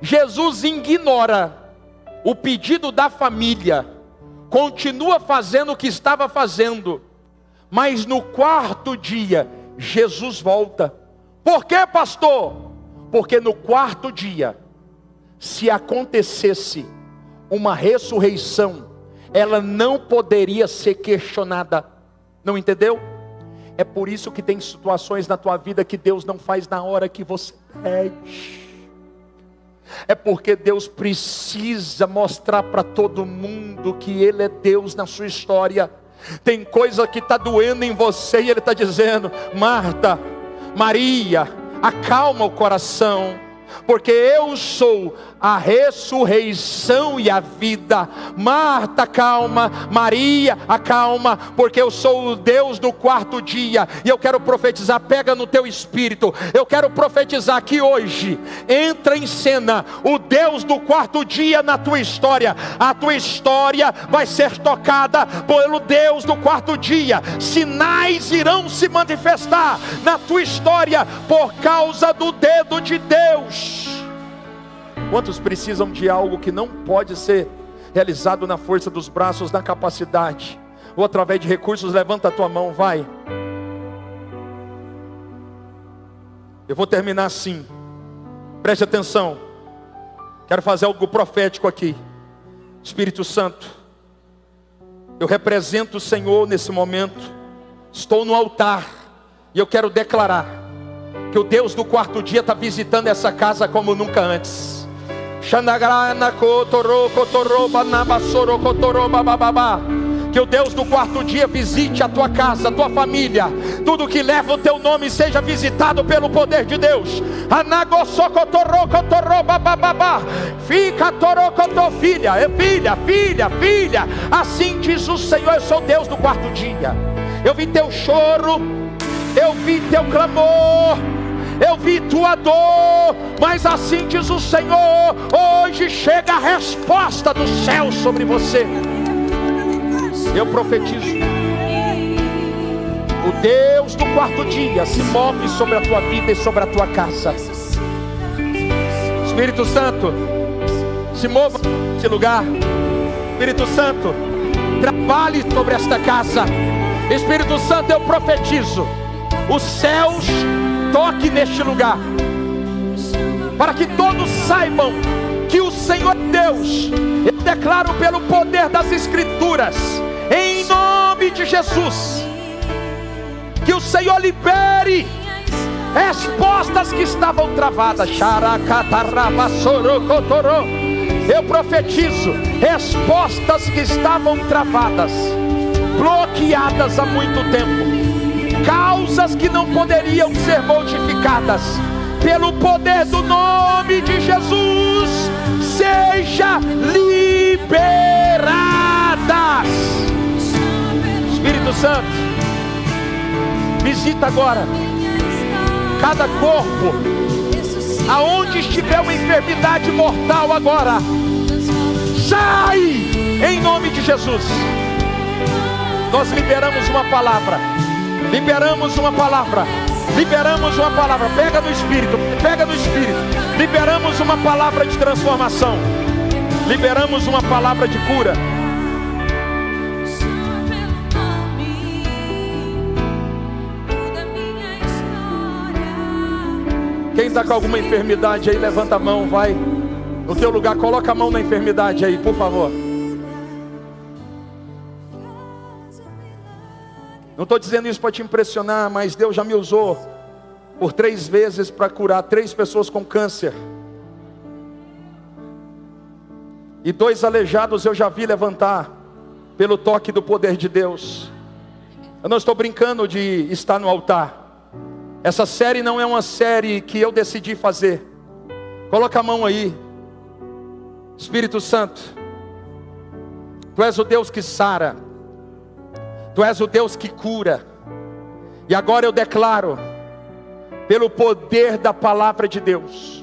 Jesus ignora o pedido da família, continua fazendo o que estava fazendo. Mas no quarto dia, Jesus volta. Por quê, pastor? Porque no quarto dia, se acontecesse uma ressurreição, ela não poderia ser questionada. Não entendeu? É por isso que tem situações na tua vida que Deus não faz na hora que você pede. É porque Deus precisa mostrar para todo mundo que Ele é Deus na sua história. Tem coisa que está doendo em você e Ele está dizendo: Marta, Maria, acalma o coração, porque eu sou a ressurreição e a vida. Marta, calma. Maria, acalma, porque eu sou o Deus do quarto dia. E eu quero profetizar, pega no teu espírito. Eu quero profetizar que hoje entra em cena o Deus do quarto dia na tua história. A tua história vai ser tocada pelo Deus do quarto dia. Sinais irão se manifestar na tua história por causa do dedo de Deus. Quantos precisam de algo que não pode ser realizado na força dos braços, na capacidade, ou através de recursos? Levanta a tua mão, vai. Eu vou terminar assim. Preste atenção. Quero fazer algo profético aqui. Espírito Santo, eu represento o Senhor nesse momento. Estou no altar e eu quero declarar que o Deus do quarto dia está visitando essa casa como nunca antes. Que o Deus do quarto dia visite a tua casa, a tua família. Tudo que leva o teu nome seja visitado pelo poder de Deus. Fica filha. Assim diz o Senhor: eu sou Deus do quarto dia. Eu vi teu choro, eu vi teu clamor, eu vi tua dor, mas assim diz o Senhor: hoje chega a resposta do céu sobre você. Eu profetizo, o Deus do quarto dia se move sobre a tua vida e sobre a tua casa. Espírito Santo, se mova nesse lugar. Espírito Santo, trabalhe sobre esta casa. Espírito Santo, eu profetizo, os céus toque neste lugar, para que todos saibam que o Senhor é Deus. Eu declaro pelo poder das Escrituras, em nome de Jesus, que o Senhor libere respostas que estavam travadas. Eu profetizo respostas que estavam travadas, bloqueadas há muito tempo, causas que não poderiam ser modificadas. Pelo poder do nome de Jesus, seja liberadas. Espírito Santo, visita agora cada corpo, aonde estiver uma enfermidade mortal agora, sai em nome de Jesus. Nós liberamos uma palavra, liberamos uma palavra, liberamos uma palavra. Pega no Espírito, pega no Espírito. Liberamos uma palavra de transformação, liberamos uma palavra de cura. Quem está com alguma enfermidade aí, levanta a mão, vai no teu lugar, coloca a mão na enfermidade aí, por favor. Não estou dizendo isso para te impressionar, mas Deus já me usou por 3 vezes para curar 3 pessoas com câncer. E 2 aleijados eu já vi levantar pelo toque do poder de Deus. Eu não estou brincando de estar no altar. Essa série não é uma série que eu decidi fazer. Coloca a mão aí. Espírito Santo, Tu és o Deus que sara, Tu és o Deus que cura. E agora eu declaro, pelo poder da palavra de Deus,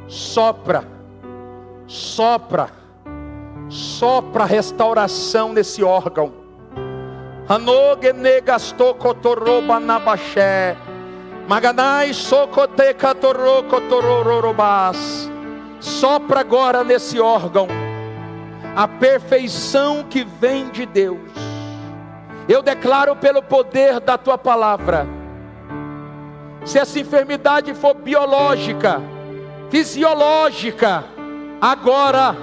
sopra, sopra, sopra restauração nesse órgão. Maganai socote catorro cotorororobás. Sopra agora nesse órgão a perfeição que vem de Deus. Eu declaro pelo poder da tua palavra Se essa enfermidade for biológica, fisiológica, agora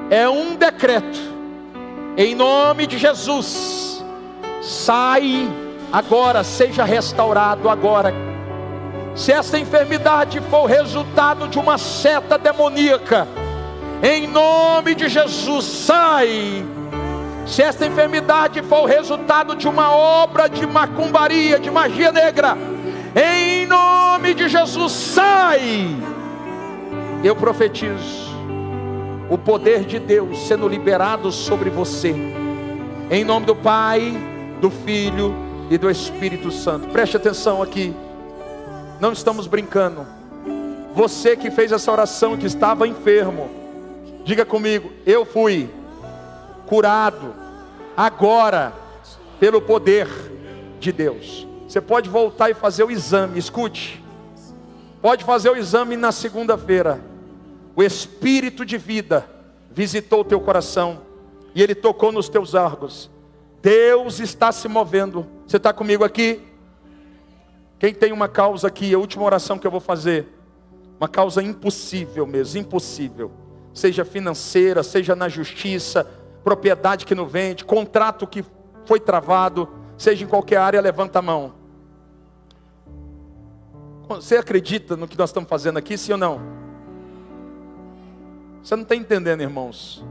é um decreto, em nome de Jesus, sai agora, seja restaurado agora. Se essa enfermidade for resultado de uma seta demoníaca, em nome de Jesus, sai. Se esta enfermidade for o resultado de uma obra de macumbaria, de magia negra, em nome de Jesus, sai. Eu profetizo o poder de Deus sendo liberado sobre você, em nome do Pai, do Filho e do Espírito Santo. Preste atenção aqui, não estamos brincando. Você que fez essa oração, que estava enfermo, diga comigo: eu fui curado agora pelo poder de Deus. Você pode voltar e fazer o exame, escute, pode fazer o exame na segunda-feira. O Espírito de vida visitou o teu coração e Ele tocou nos teus órgãos. Deus está se movendo. Você está comigo aqui? Quem tem uma causa aqui, a última oração que eu vou fazer, uma causa impossível mesmo, impossível, seja financeira, seja na justiça, propriedade que não vende, contrato que foi travado, seja em qualquer área, levanta a mão. Você acredita no que nós estamos fazendo aqui, sim ou não? Você não está entendendo, irmãos.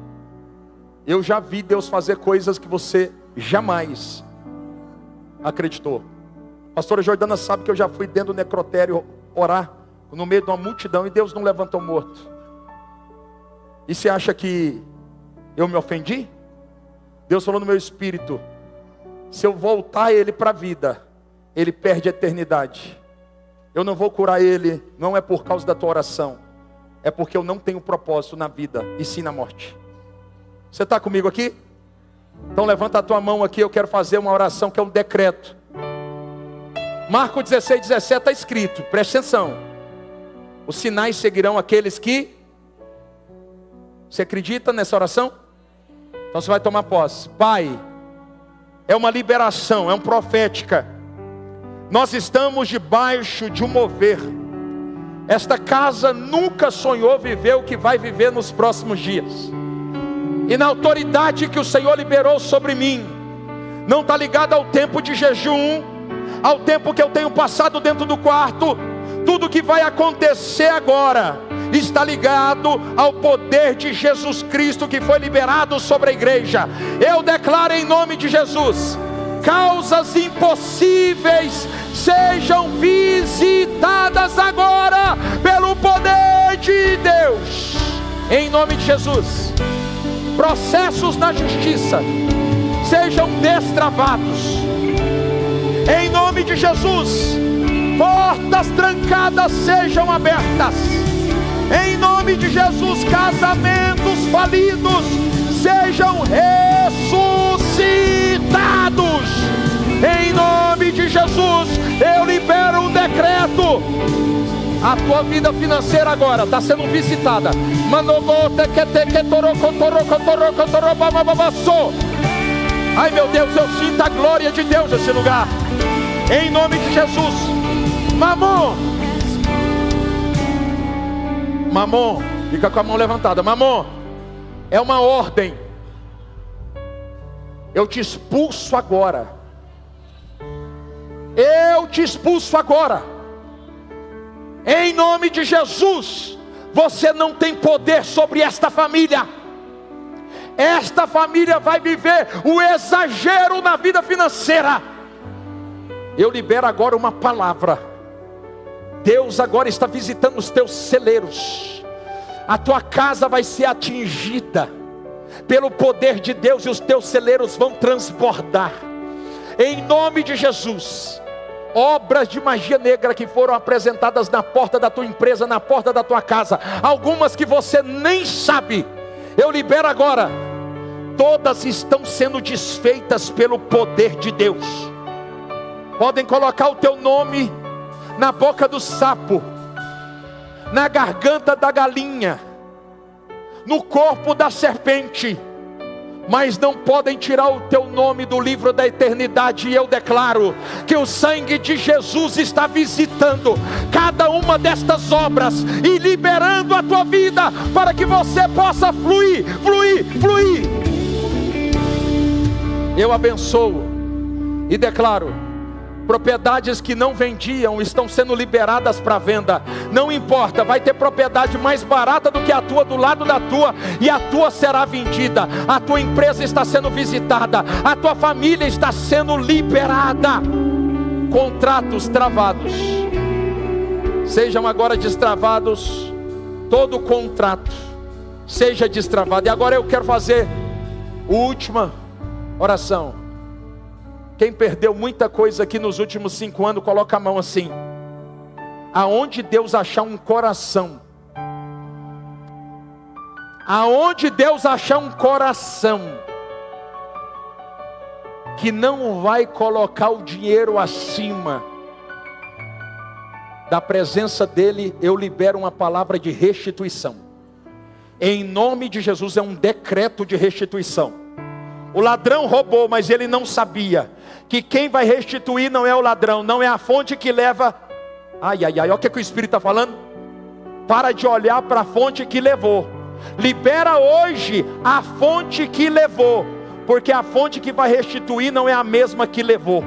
Eu já vi Deus fazer coisas que você jamais acreditou. Pastora Jordana sabe que eu já fui dentro do necrotério orar no meio de uma multidão e Deus não levantou morto. E você acha que eu me ofendi? Deus falou no meu espírito: se eu voltar ele para a vida, ele perde a eternidade. Eu não vou curar ele, não é por causa da tua oração, é porque eu não tenho propósito na vida, e sim na morte. Você está comigo aqui? Então levanta a tua mão aqui, eu quero fazer uma oração que é um decreto. Marcos 16:17 está escrito, preste atenção: os sinais seguirão aqueles que... Você acredita nessa oração? Então você vai tomar posse. Pai, é uma liberação, é uma profética. Nós estamos debaixo de um mover. Esta casa nunca sonhou viver o que vai viver nos próximos dias. E na autoridade que o Senhor liberou sobre mim, não está ligado ao tempo de jejum, ao tempo que eu tenho passado dentro do quarto. Tudo que vai acontecer agora está ligado ao poder de Jesus Cristo que foi liberado sobre a igreja. Eu declaro em nome de Jesus: causas impossíveis sejam visitadas agora pelo poder de Deus, em nome de Jesus. Processos na justiça sejam destravados, em nome de Jesus. Portas trancadas sejam abertas, em nome de Jesus. Casamentos falidos sejam ressuscitados, em nome de Jesus. Eu libero um decreto. A tua vida financeira agora está sendo visitada. Ai meu Deus, eu sinto a glória de Deus nesse lugar, em nome de Jesus. Mamon, Mamon, fica com a mão levantada. Mamon, é uma ordem. Eu te expulso agora. Eu te expulso agora, em nome de Jesus. Você não tem poder sobre esta família. Esta família vai viver o exagero na vida financeira. Eu libero agora uma palavra. Deus agora está visitando os teus celeiros. A tua casa vai ser atingida pelo poder de Deus, e os teus celeiros vão transbordar, em nome de Jesus. Obras de magia negra que foram apresentadas na porta da tua empresa, na porta da tua casa, algumas que você nem sabe, eu libero agora. Todas estão sendo desfeitas pelo poder de Deus. Podem colocar o teu nome na boca do sapo, na garganta da galinha, no corpo da serpente. mas não podem tirar o teu nome do livro da eternidade. E eu declaro que o sangue de Jesus está visitando cada uma destas obras e liberando a tua vida, para que você possa fluir. Eu abençoo e declaro: propriedades que não vendiam estão sendo liberadas para venda. Não importa, vai ter propriedade mais barata do que a tua do lado da tua, e a tua será vendida. A tua empresa está sendo visitada, a tua família está sendo liberada. Contratos travados sejam agora destravados. Todo contrato seja destravado. E agora eu quero fazer a última oração. Quem perdeu muita coisa aqui nos últimos 5 anos, coloca a mão assim. Aonde Deus achar um coração, aonde Deus achar um coração que não vai colocar o dinheiro acima da presença dele, eu libero uma palavra de restituição. Em nome de Jesus, é um decreto de restituição. O ladrão roubou, mas ele não sabia que quem vai restituir não é o ladrão, não é a fonte que leva. Olha o que o Espírito está falando. Para de olhar para a fonte que levou. Libera hoje a fonte que levou, porque a fonte que vai restituir não é a mesma que levou.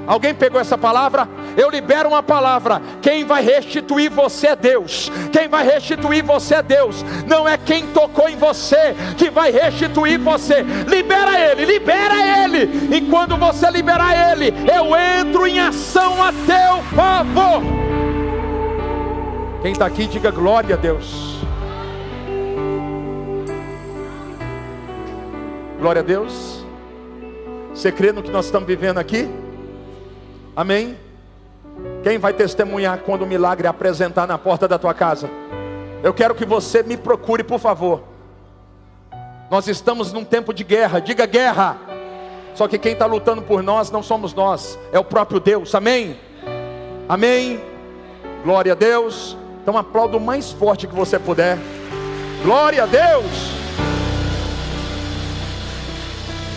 Alguém pegou essa palavra? Eu libero uma palavra. Quem vai restituir você é Deus. Quem vai restituir você é Deus. Não é quem tocou em você que vai restituir você. Libera Ele. E quando você liberar Ele, eu entro em ação a teu favor. Quem está aqui, diga glória a Deus. Glória a Deus. Você crê no que nós estamos vivendo aqui? Amém? Quem vai testemunhar quando o milagre apresentar na porta da tua casa? Eu quero que você me procure, por favor. Nós estamos num tempo de guerra. Diga guerra. Só que quem está lutando por nós não somos nós, é o próprio Deus. Amém? Amém? Glória a Deus. Então aplauda o mais forte que você puder. Glória a Deus.